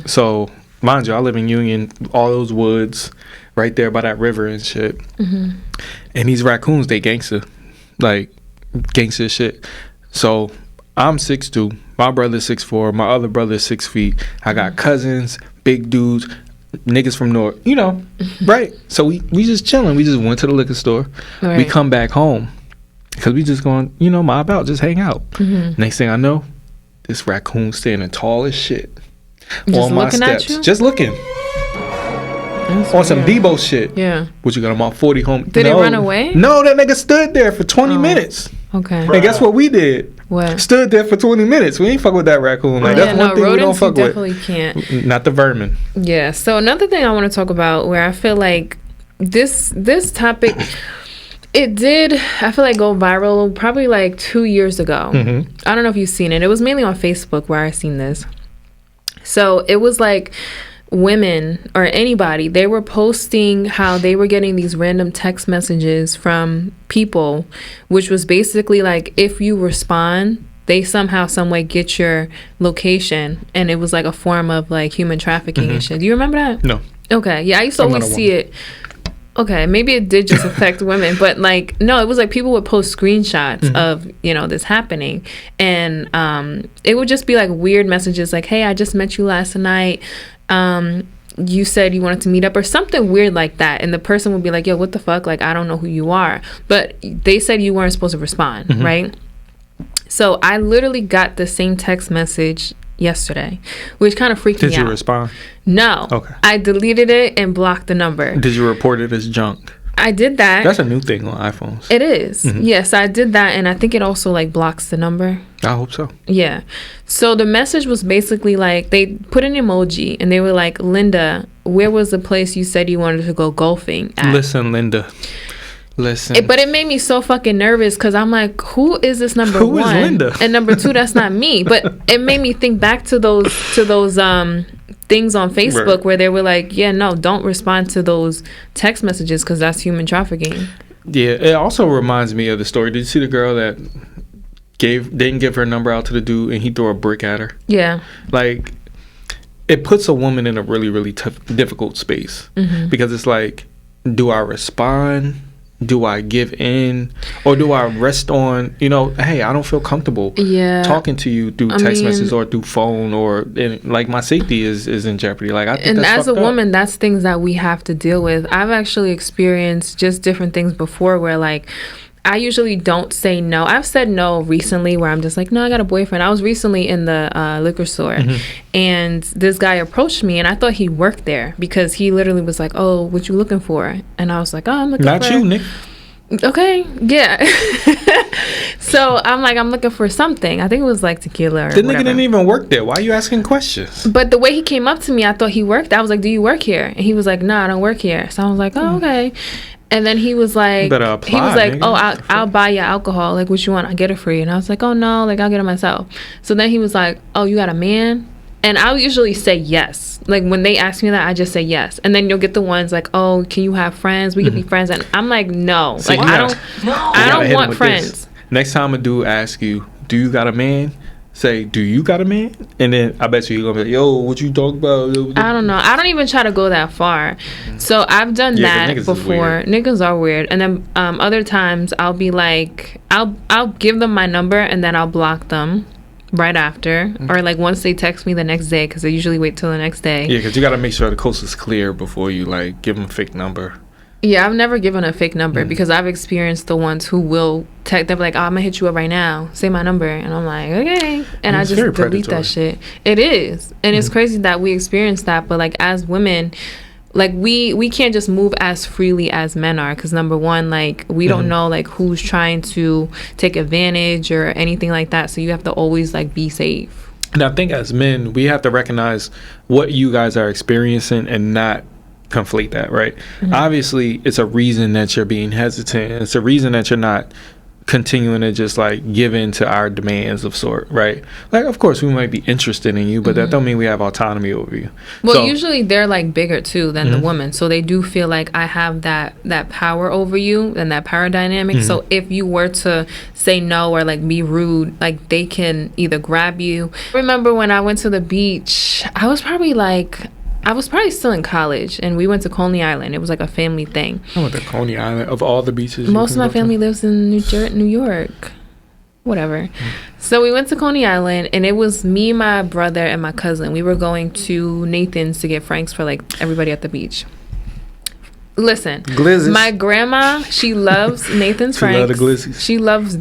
So, mind you, I live in Union, all those woods, right there by that river and shit. And these raccoons, they gangster shit. So, I'm 6'2", my brother's 6'4", my other brother's 6 feet. I got cousins, big dudes, niggas from North, you know, right? So we just chilling. We just went to the liquor store. Right. We come back home because we just going, you know, mob out, just hang out. Next thing I know, this raccoon standing tall as shit on my steps, just looking. On some Debo shit. Yeah. What you got? I'm on 40 home. Did it run away? No, that nigga stood there for 20 minutes. Okay. And guess what we did? What? Stood there for 20 minutes. We ain't fuck with that raccoon. Like, that's one thing we don't fuck with. Definitely can't. Not the vermin. Yeah. So another thing I want to talk about, where I feel like this topic, it did, I feel like, go viral probably like 2 years ago. I don't know if you've seen it. It was mainly on Facebook where I seen this. So it was like women or anybody, they were posting how they were getting these random text messages from people, which was basically like, if you respond, they somehow, some way get your location, and it was like a form of like human trafficking and shit. Do you remember that? No. Okay. Yeah, I used to always see it. okay, maybe it did just affect women, but like, no, it was like people would post screenshots of, you know, this happening. And it would just be like weird messages like, hey, I just met you last night. You said you wanted to meet up or something weird like that. And the person would be like, yo, what the fuck? Like, I don't know who you are. But they said you weren't supposed to respond, right? So I literally got the same text message yesterday, which kind of freaked me out. Did you respond? No. Okay. I deleted it and blocked the number. Did you report it as junk? I did that. That's a new thing on iPhones. It is. Yes, I did that, and I think it also like blocks the number. I hope so. Yeah. So the message was basically like they put an emoji and they were like, Linda, where was the place you said you wanted to go golfing at? Listen, Linda. Listen. But it made me so fucking nervous because I'm like, who is this number Who one? is Linda? And number two, that's not me. But it made me think back to those things on Facebook Right. where they were like, yeah, no, don't respond to those text messages because that's human trafficking. Yeah, it also reminds me of the story. Did you see the girl that didn't give her number out to the dude and he threw a brick at her? Yeah. Like, it puts a woman in a really, really tough, difficult space because it's like, do I respond? Do I give in, or do I rest on, you know, hey, I don't feel comfortable talking to you through text messages or through phone, or like my safety is in jeopardy. Like, I think and that's as a fucked up. woman, that's things that we have to deal with. I've actually experienced just different things before where like I usually don't say no. I've said no recently where I'm just like, no, I got a boyfriend. I was recently in the liquor store and this guy approached me and I thought he worked there because he literally was like, oh, what you looking for? And I was like, oh, I'm looking Not for... you, Nick. Okay, yeah. So I'm like, I'm looking for something. I think it was like tequila or The nigga whatever. didn't even work there. Why are you asking questions? But the way he came up to me, I thought he worked. I was like, do you work here? And he was like, no, I don't work here. So I was like, oh, okay. And then he was like, Better apply, he was like, nigga. oh, I'll buy you alcohol. Like, what you want? I get it for you. And I was like, oh, no, like, I'll get it myself. So then he was like, oh, you got a man? And I'll usually say yes. Like, when they ask me that, I just say yes. And then you'll get the ones like, oh, can you have friends? We could be friends. And I'm like, no. See, like, you I gotta- don't want friends. This. Next time a dude asks you, do you got a man? Say, do you got a man? And then I bet you're going to be like, yo, what you talking about? I don't know. I don't even try to go that far. So I've done Yeah, 'cause that niggas is before. weird. Niggas are weird. And then other times I'll be like, I'll give them my number and then I'll block them right after. Or like once they text me the next day, because I usually wait till the next day. Yeah, because you got to make sure the coast is clear before you like give them a fake number. Yeah, I've never given a fake number because I've experienced the ones who will text. They'll be like, oh, I'm going to hit you up right now. Say my number. And I'm like, okay. And I It's just very delete predatory. that shit. It is. And it's crazy that we experience that. But like as women, like we can't just move as freely as men are. Because number one, like we don't know like who's trying to take advantage or anything like that. So you have to always like be safe. And I think as men, we have to recognize what you guys are experiencing and not conflate that, right? Obviously, it's a reason that you're being hesitant. It's a reason that you're not continuing to just like give in to our demands of sort, right? Like, of course, we might be interested in you, but that don't mean we have autonomy over you. Well, So- usually they're like bigger too than the woman, so they do feel like I have that power over you and that power dynamic. So if you were to say no or like be rude, like they can either grab you. I remember when I went to the beach, I was probably still in college, and we went to Coney Island. It was like a family thing. I went to Coney Island. Of all the beaches, you Most of can my go to. family lives in New York. Whatever. So we went to Coney Island, and it was me, my brother, and my cousin. We were going to Nathan's to get Franks for like everybody at the beach. Listen, Glizzies. my grandma, she loves Nathan's She love Franks. the glizzies. She loves.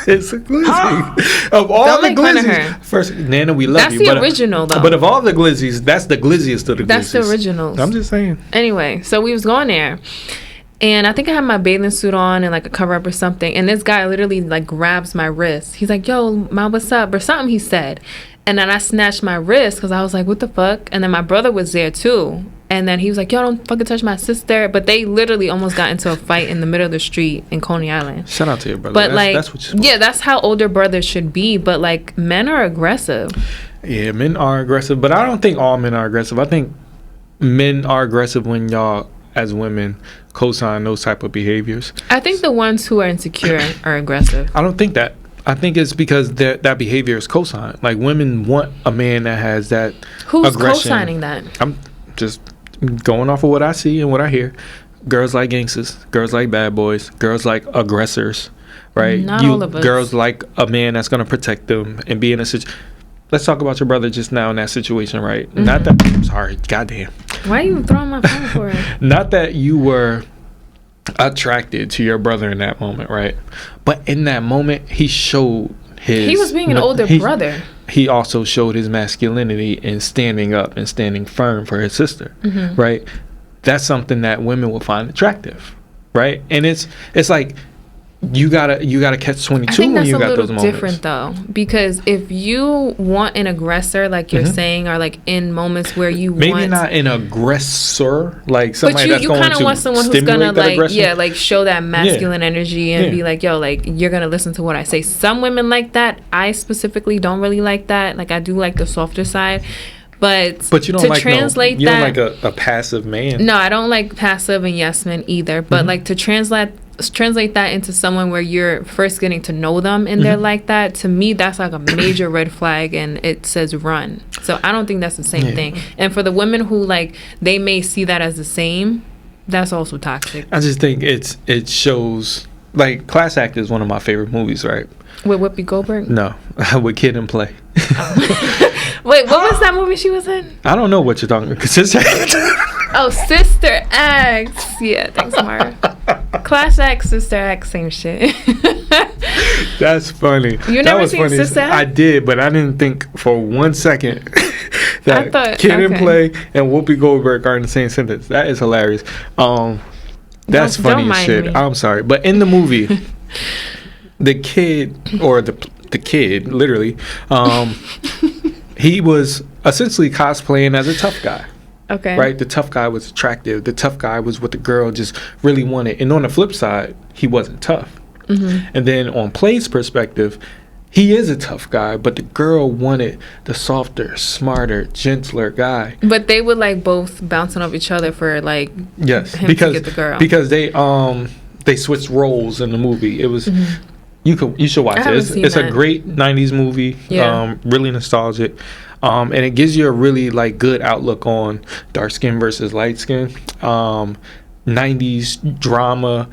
It's a glizzy. Of all Don't the make fun of glizzies, her. first, Nana, we love That's you. the but, original, though. But of all the glizzies, that's the glizziest of the glizzies. That's the originals. I'm just saying. Anyway, so we was going there, and I think I had my bathing suit on and like a cover up or something, and this guy literally like grabs my wrist. He's like, yo, Ma, what's up? Or something he said. And then I snatched my wrist because I was like, what the fuck? And then my brother was there too. And then he was like, yo, don't fucking touch my sister. But they literally almost got into a fight in the middle of the street in Coney Island. Shout out to your brother. But that's what you're supposed yeah, that's how older brothers should be. But like men are aggressive. Yeah, men are aggressive, but I don't think all men are aggressive. I think men are aggressive when y'all, as women, co-sign those type of behaviors. I think the ones who are insecure are aggressive. I don't think that. I think it's because that behavior is co-signed. Like, women want a man that has that Who's aggression. co-signing that? I'm just going off of what I see and what I hear, girls like gangsters, girls like bad boys, girls like aggressors, right? Not all of us. Girls like a man that's going to protect them and be in a situation. Let's talk about your brother just now in that situation, right? Not that, I'm sorry, goddamn. Why are you throwing my phone for it? Not that you were attracted to your brother in that moment, right? But in that moment, he showed his... He was being an older brother. He also showed his masculinity in standing up and standing firm for his sister, right? That's something that women will find attractive, right? And it's like you gotta catch 22 when you got those moments. I think that's a little different though, because if you want an aggressor, like you're saying, or like in moments where you maybe not an aggressor, like somebody that's going to kind of want someone who's gonna like aggression. like show that masculine energy and be like, yo, like you're gonna listen to what I say. Some women like that. I specifically don't really like that. Like I do like the softer side. But you don't like translate you don't like a passive man. No, I don't like passive and yes men either. But like to translate that into someone where you're first getting to know them and they're like that, to me that's like a major red flag and it says run. So I don't think that's the same thing. And for the women who like they may see that as the same, that's also toxic. I just think it shows like Class Act is one of my favorite movies, right? With Whoopi Goldberg? No, with Kid and Play. Wait, what was that movie she was in? I don't know what you're talking about. Sister Act. Oh, Sister Act. Yeah, thanks, Mara. Class Act, Sister Act, same shit. That's funny. You never seen Sister Act? I did, but I didn't think for 1 second that Kid and Play and Whoopi Goldberg are in the same sentence. That is hilarious. That's funny as shit. I'm sorry. But in the movie, the kid, or the kid, literally, he was essentially cosplaying as a tough guy. Okay. Right? The tough guy was attractive. The tough guy was what the girl just really wanted. And on the flip side, he wasn't tough. And then on Play's perspective, he is a tough guy, but the girl wanted the softer, smarter, gentler guy. But they would like both bouncing off each other for like him to get the girl. Because they switched roles in the movie. It was you should watch it. It's a great 90s movie. Yeah. Really nostalgic. And it gives you a really like good outlook on dark skin versus light skin. 90s drama,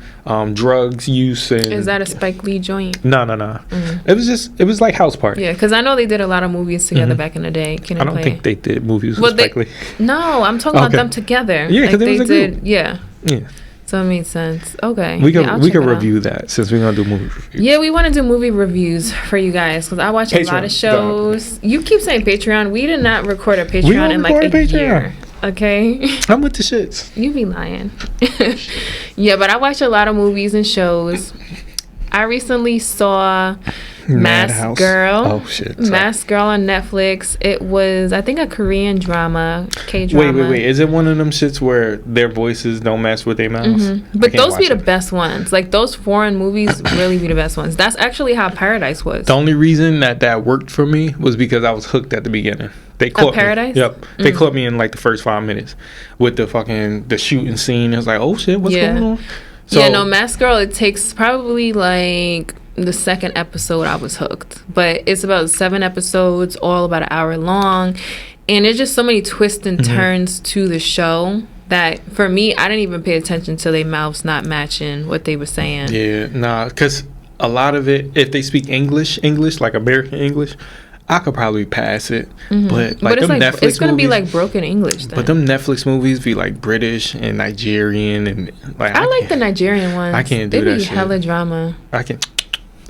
drugs use, and is that a Spike Lee joint? No. It was like House Party. Yeah, because I know they did a lot of movies together back in the day. I don't think they did movies with Spike Lee. No, I'm talking about them together. Yeah, because like they did. Yeah. So it made sense. Okay. We can review that since we're gonna do movie reviews. Yeah, we want to do movie reviews for you guys because I watch a lot of shows. You keep saying Patreon. We did not record a Patreon in like a year. Okay. I'm with the shits. You be lying. Yeah, but I watch a lot of movies and shows. I recently saw Mask Girl. Oh shit. Sorry. Mask Girl on Netflix. It was, I think, a Korean drama, K-drama. Wait. Is it one of them shits where their voices don't match with their mouths? But those be the best ones. Like those foreign movies really be the best ones. That's actually how Paradise was. The only reason that worked for me was because I was hooked at the beginning. They caught Paradise? Me. Yep. They caught me in like the first 5 minutes with the shooting scene. It was like, oh shit, what's going on? So, Mask Girl, it takes probably like the second episode I was hooked. But it's about 7 episodes, all about an hour long. And there's just so many twists and turns to the show that for me, I didn't even pay attention to their mouths not matching what they were saying. Yeah, nah, because a lot of it, if they speak English, like American English, I could probably pass it, but like them Netflix it's gonna movies, be like broken English. Then. But them Netflix movies be like British and Nigerian and like. I like the Nigerian ones. I can't do that shit. They be hella drama. I can't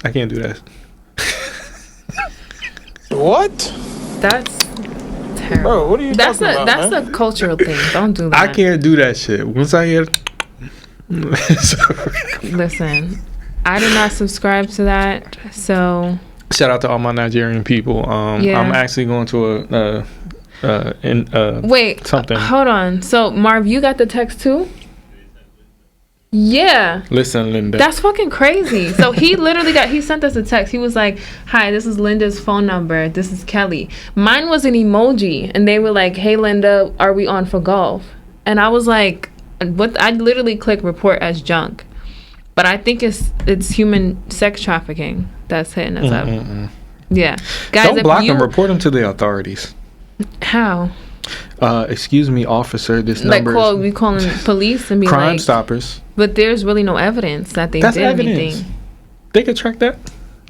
do that. What? That's terrible. Bro, what are you talking about? That's a cultural thing. Don't do that. I can't do that shit. Once I hear. Listen, I did not subscribe to that, so. Shout out to all my Nigerian people. I'm actually going to wait, something. Hold on. So Marv, you got the text too? Yeah. Listen, Linda. That's fucking crazy. So he sent us a text. He was like, "Hi, this is Linda's phone number. This is Kelly." Mine was an emoji, and they were like, "Hey Linda, are we on for golf?" And I was like, "What?" I literally clicked report as junk. But I think it's human sex trafficking that's hitting us up. Yeah, guys, don't block them. Report them to the authorities. How? excuse me, officer, this Like number we calling police and be Crime like, Stoppers. but there's really no evidence that they That's did evidence. anything. They could track that,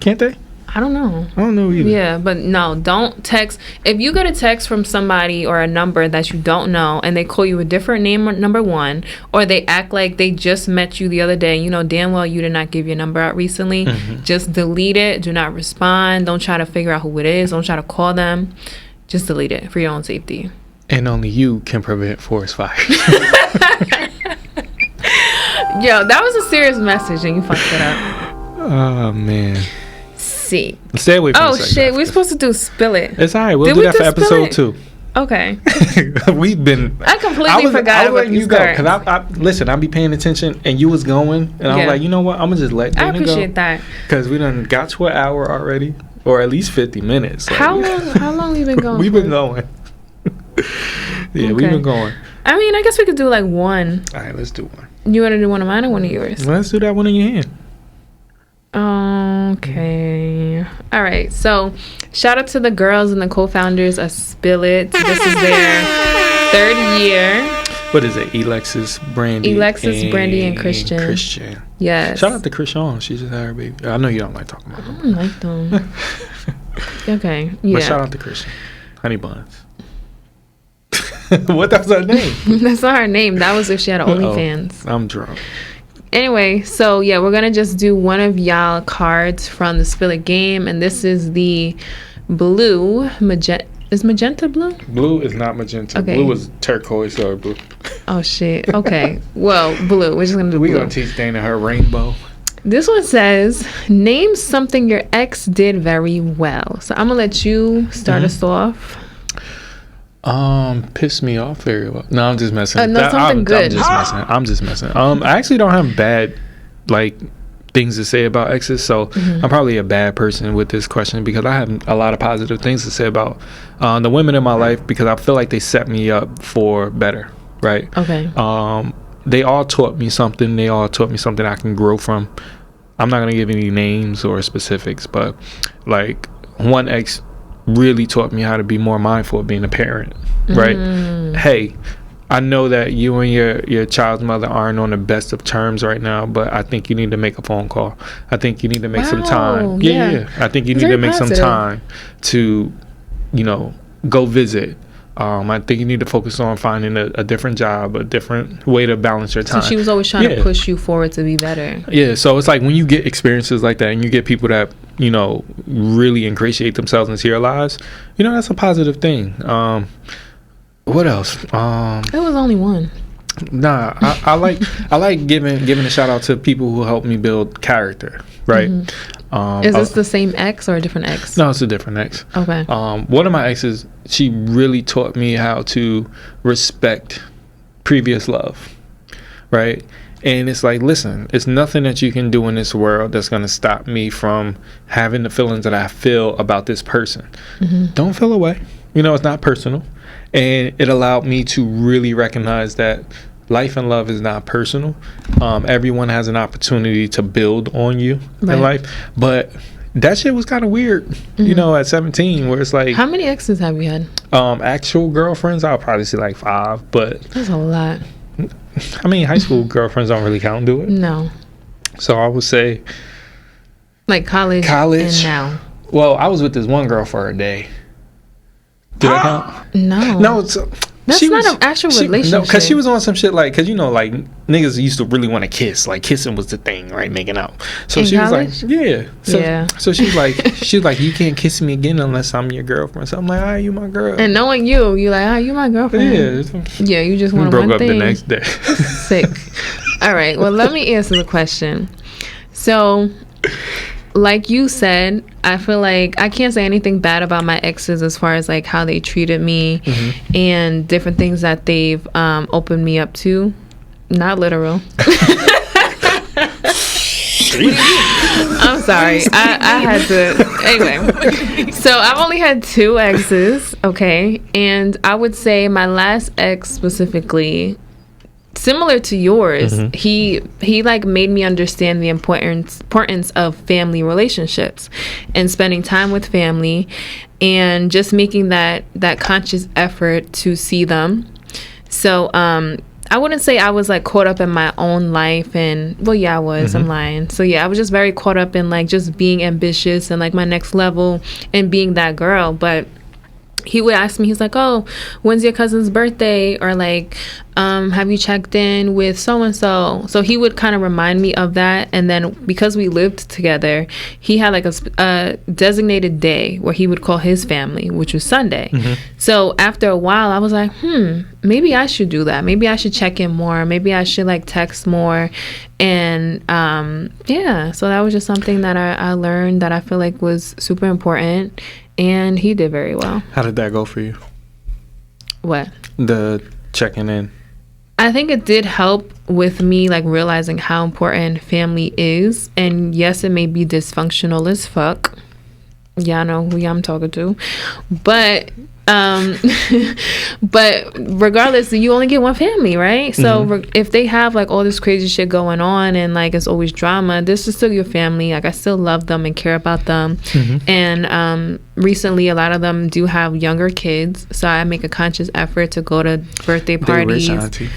can't they? I don't know. I don't know either. Yeah, but no, don't text. If you get a text from somebody or a number that you don't know and they call you a different name, number one, or they act like they just met you the other day, you know damn well you did not give your number out recently, just delete it. Do not respond. Don't try to figure out who it is. Don't try to call them. Just delete it for your own safety. And only you can prevent forest fires. Yo, that was a serious message and you fucked it up. Oh, man. See. Stay away from the sex shit, after. we're supposed to do Spill It. It's all right. We'll Did do we that for do Spill episode 2. Okay. We've been. I completely forgot about letting these you go cards. because listen. I be paying attention, and you was going, and I was like, you know what? I'm gonna just let I Dana go. appreciate that. Because we done got to an hour already, or at least 50 minutes. Like, How long we been going? We've been going. We've been going. I mean, I guess we could do like one. All right, let's do one. You want to do one of mine or one of yours? Let's do that one in your hand. Okay. All right. So, shout out to the girls and the co-founders of Spill It. This is their 3rd year. What is it? Alexis, Brandy, and Christian. Yes. Shout out to Christian. She just had her baby. I know you don't like talking about I them. don't like them. Okay. Yeah. But shout out to Christian. Honey Buns. What? That was her name? That's not her name. That was if she had an OnlyFans. I'm drunk. Anyway, so yeah, we're gonna just do one of y'all cards from the Spill It game, and this is the blue magenta. Is magenta blue? Blue is not magenta. Okay. Blue is turquoise or blue. Oh shit. Okay. Well, blue. We're just gonna do blue. We're gonna teach Dana her rainbow. This one says, name something your ex did very well. So I'm gonna let you start us off. Pissed me off very well. No, I'm just messing. No, something good. I'm just messing. I actually don't have bad things to say about exes, so I'm probably a bad person with this question because I have a lot of positive things to say about the women in my life because I feel like they set me up for better, right? Okay. They all taught me something. They all taught me something I can grow from. I'm not gonna give any names or specifics, but like one ex really taught me how to be more mindful of being a parent, right? Hey, I know that you and your child's mother aren't on the best of terms right now, but I think you need to make a phone call. I think you need to make some time. Yeah. I think you need to make some time to, go visit. I think you need to focus on finding a different job, a different way to balance your time. So she was always trying to push you forward to be better. Yeah, so it's like when you get experiences like that and you get people that, really ingratiate themselves into your lives, that's a positive thing. What else? It was only one. Nah, I like giving a shout out to people who help me build character, right? Is this the same ex or a different ex? No, it's a different ex. Okay. One of my exes, she really taught me how to respect previous love, right? And it's like, listen, it's nothing that you can do in this world that's going to stop me from having the feelings that I feel about this person. Don't feel away. It's not personal. And it allowed me to really recognize that life and love is not personal. Everyone has an opportunity to build on you in life. But that shit was kind of weird, at 17, where it's like... How many exes have you had? Actual girlfriends, I'll probably say like 5, but... That's a lot. I mean, high school girlfriends don't really count, do it? No. So I would say... Like college and now. Well, I was with this one girl for a day. Did that count? No. No, that's not an actual relationship. No, because she was on some shit like, because niggas used to really want to kiss. Like, kissing was the thing, right? Making out. So in she college? was like, yeah. So she's like, you can't kiss me again unless I'm your girlfriend. So I'm like, you my girl. And knowing you're like, you my girlfriend. Yeah, you just want one thing. We broke up the next day. Sick. All right. Well, let me answer the question. So, like you said, I feel like I can't say anything bad about my exes as far as like how they treated me and different things that they've opened me up to. Not literal. I'm sorry. I had to. Anyway. So I've only had 2 exes, okay? And I would say my last ex specifically, similar to yours, he like made me understand the importance of family relationships and spending time with family and just making that conscious effort to see them. So I wouldn't say I was like caught up in my own life, and well, yeah, I was. I'm lying. So yeah, I was just very caught up in like just being ambitious and like my next level and being that girl. But he would ask me, he's like, oh, when's your cousin's birthday? Or like, have you checked in with so-and-so? So he would kind of remind me of that. And then because we lived together, he had like a designated day where he would call his family, which was Sunday. So after a while, I was like, maybe I should do that. Maybe I should check in more. Maybe I should like text more. And yeah, so that was just something that I learned that I feel like was super important. And he did very well. How did that go for you? What? The checking in. I think it did help with me like realizing how important family is. And yes, it may be dysfunctional as fuck. Y'all know who I'm talking to. But but regardless, you only get one family, right? So if they have like all this crazy shit going on and like it's always drama, this is still your family. Like I still love them and care about them. And recently a lot of them do have younger kids, so I make a conscious effort to go to birthday parties. They rich auntie.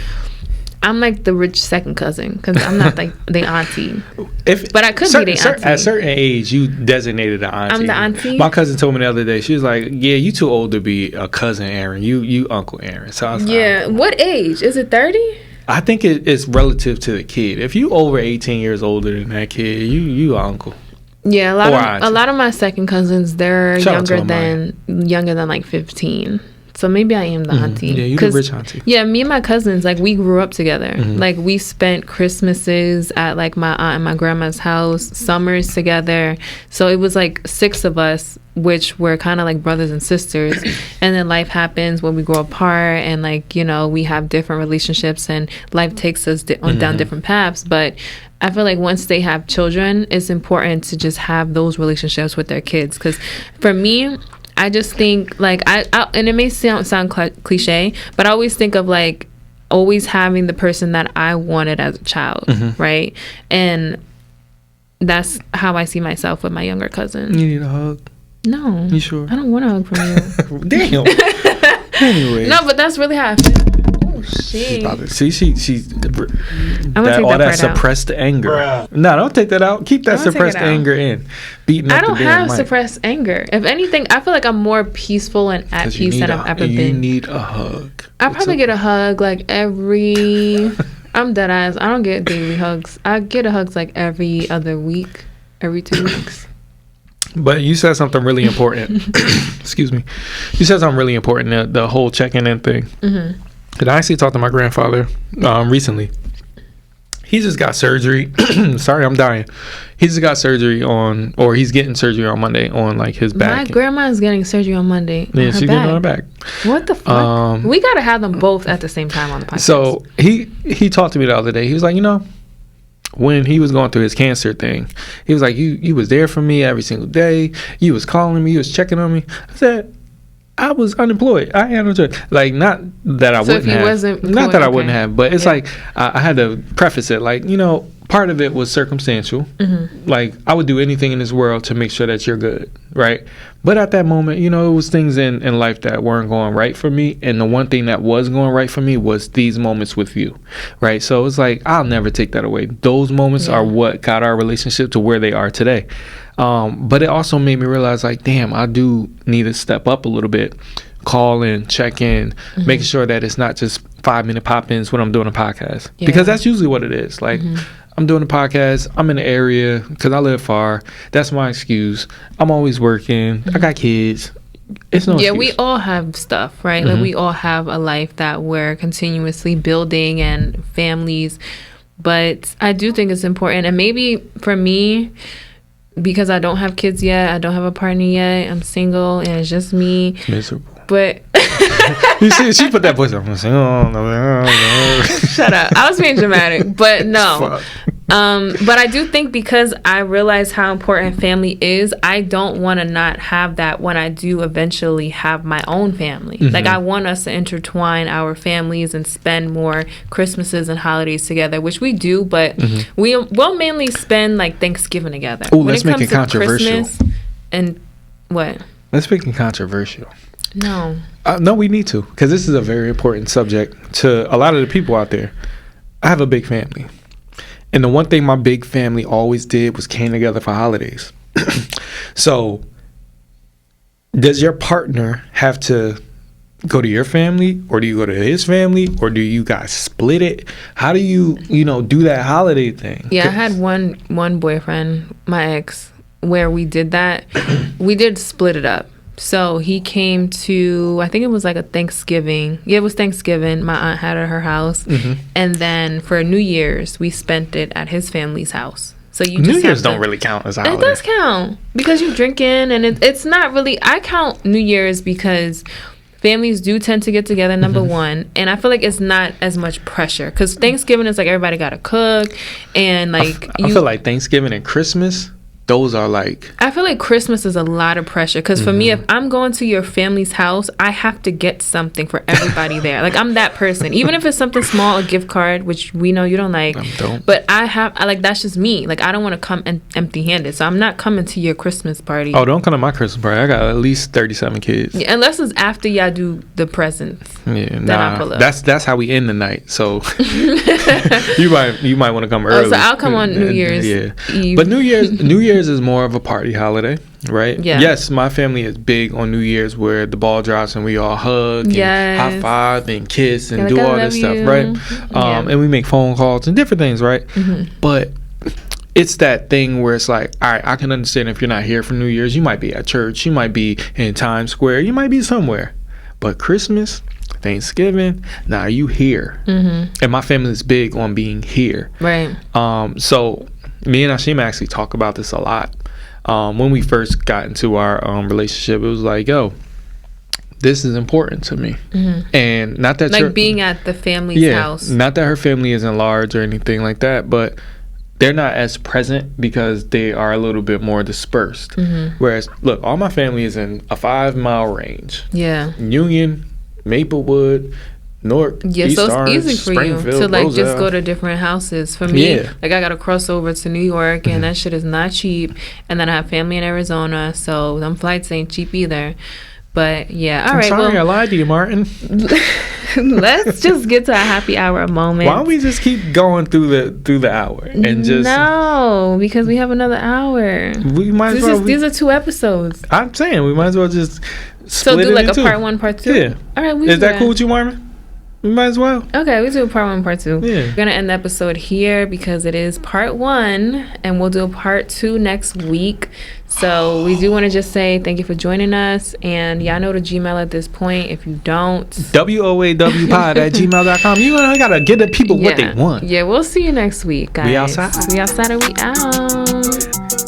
I'm like the rich second cousin because I'm not like the auntie. But I could be the auntie. At a certain age, you designated an auntie. I'm the auntie? My cousin told me the other day, she was like, yeah, you too old to be a cousin Aaron. You Uncle Aaron. So I was like, what age? Is it 30? I think it's relative to the kid. If you over 18 years older than that kid, you uncle. Yeah, a lot of my second cousins, they're younger than like 15. So maybe I am the auntie. Yeah, you're the rich auntie. Yeah, me and my cousins, like, we grew up together. Like, we spent Christmases at, like, my aunt and my grandma's house, summers together. So it was, like, 6 of us, which were kind of like brothers and sisters. And then life happens when we grow apart and, like, you know, we have different relationships and life takes us down different paths. But I feel like once they have children, it's important to just have those relationships with their kids. Because for me, I just think like I and it may sound cliche, but I always think of like always having the person that I wanted as a child, right? And that's how I see myself with my younger cousin. You need a hug? No. You sure? I don't want a hug from you. Damn. Anyway. No, but that's really how I feel. Oh shit. She's all that suppressed anger. Bruh. No, don't take that out. Keep that suppressed anger in. Beating up I don't have suppressed anger. If anything, I feel like I'm more peaceful and at peace than I've ever been. You need a hug. I probably get a hug like every. I'm dead ass. I don't get daily hugs. I get a hugs like every other week, every 2 weeks. But you said something really important. Excuse me. You said something really important. The whole checking in thing. And I actually talked to my grandfather recently. He just got surgery. Sorry, I'm dying. He just got surgery or he's getting surgery on Monday on like his back. My grandma is getting surgery on Monday. Yeah, she's getting on her back. What the fuck? We gotta have them both at the same time on the podcast. So he talked to me the other day. He was like, you know, when he was going through his cancer thing, he was like, you was there for me every single day. You was calling me. You was checking on me. I said, I was unemployed. I had no choice. Like, not that I wouldn't have. Not that I wouldn't have, but it's like I had to preface it. Like, you know, part of it was circumstantial. Like, I would do anything in this world to make sure that you're good, right? But at that moment, you know, it was things in life that weren't going right for me. And the one thing that was going right for me was these moments with you, right? So it was like, I'll never take that away. Those moments are what got our relationship to where they are today. But it also made me realize, like, damn, I do need to step up a little bit, call in, check in, making sure that it's not just 5-minute pop-ins when I'm doing a podcast, because that's usually what it is. Like, I'm doing a podcast, I'm in the area because I live far. That's my excuse. I'm always working. I got kids. It's no excuse. We all have stuff, right? Like, we all have a life that we're continuously building and families. But I do think it's important. And maybe for me, because I don't have kids yet, I don't have a partner yet, I'm single, and it's just me. Miserable. But you see, she put that voice up. I'm saying, oh no. Shut up. I was being dramatic, but no. But I do think because I realize how important family is, I don't want to not have that when I do eventually have my own family. Like, I want us to intertwine our families and spend more Christmases and holidays together, which we do, but we'll mainly spend, like, Thanksgiving together. Oh, let's make it controversial. Christmas and what? Let's make it controversial. No. No, we need to, because this is a very important subject to a lot of the people out there. I have a big family. And the one thing my big family always did was came together for holidays. So, does your partner have to go to your family, or do you go to his family, or do you guys split it? How do you do that holiday thing? Yeah, I had one boyfriend, my ex, where we did that. We did split it up. So he came to, I think it was like a Thanksgiving. Yeah, it was Thanksgiving. My aunt had it at her house. And then for New Year's, we spent it at his family's house. So you just New Year's don't really count as a holiday. It does count because you drinking, and it's not really. I count New Year's because families do tend to get together, number one, and I feel like it's not as much pressure because Thanksgiving is like everybody got to cook, and like I feel like Thanksgiving and Christmas, those are like... I feel like Christmas is a lot of pressure because for me, if I'm going to your family's house, I have to get something for everybody there. Like, I'm that person. Even if it's something small, a gift card, which we know you don't like. But I like, that's just me. Like, I don't want to come empty-handed. So I'm not coming to your Christmas party. Oh, don't come to my Christmas party. I got at least 37 kids. Yeah, unless it's after y'all do the presents. Yeah, nah. That's how we end the night. So you might want to come early. Oh, so I'll come on New Year's Eve. But New Year's is more of a party holiday, right? Yeah. Yes, my family is big on New Year's where the ball drops and we all hug and high five and kiss and do all this stuff, right? And we make phone calls and different things, right? But it's that thing where it's like, all right, I can understand if you're not here for New Year's. You might be at church. You might be in Times Square. You might be somewhere. But Christmas, Thanksgiving, nah, you here. And my family is big on being here. Right. So me and Ashima actually talk about this a lot. When we first got into our relationship, it was like, yo, this is important to me. And not that like being at the family's house. Not that her family isn't large or anything like that, but they're not as present because they are a little bit more dispersed. Whereas, look, all my family is in a 5-mile range. Yeah. Union, Maplewood, Newark, East so it's Orange, easy for you to like Roselle. just go to different houses. For me, like I gotta cross over to New York, and that shit is not cheap. And then I have family in Arizona, so them flights ain't cheap either. But yeah, all right. I'm sorry, I lied to you, Martin. Let's just get to a happy hour moment. Why don't we just keep going through the hour and just no, because we have another hour. We might as well. These are 2 episodes. I'm saying we might as well just so do like a part 1, part 2. Yeah. All right. Is that cool with you, Marvin? We might as well. Okay, we do a part 1, part 2. Yeah. We're gonna end the episode here because it is part 1, and we'll do a part 2 next week. So we do want to just say thank you for joining us, and y'all know the Gmail at this point. If you don't, WOAWpod@gmail.com. You gotta get the people what they want. Yeah, we'll see you next week, guys. We outside. We outside and we out.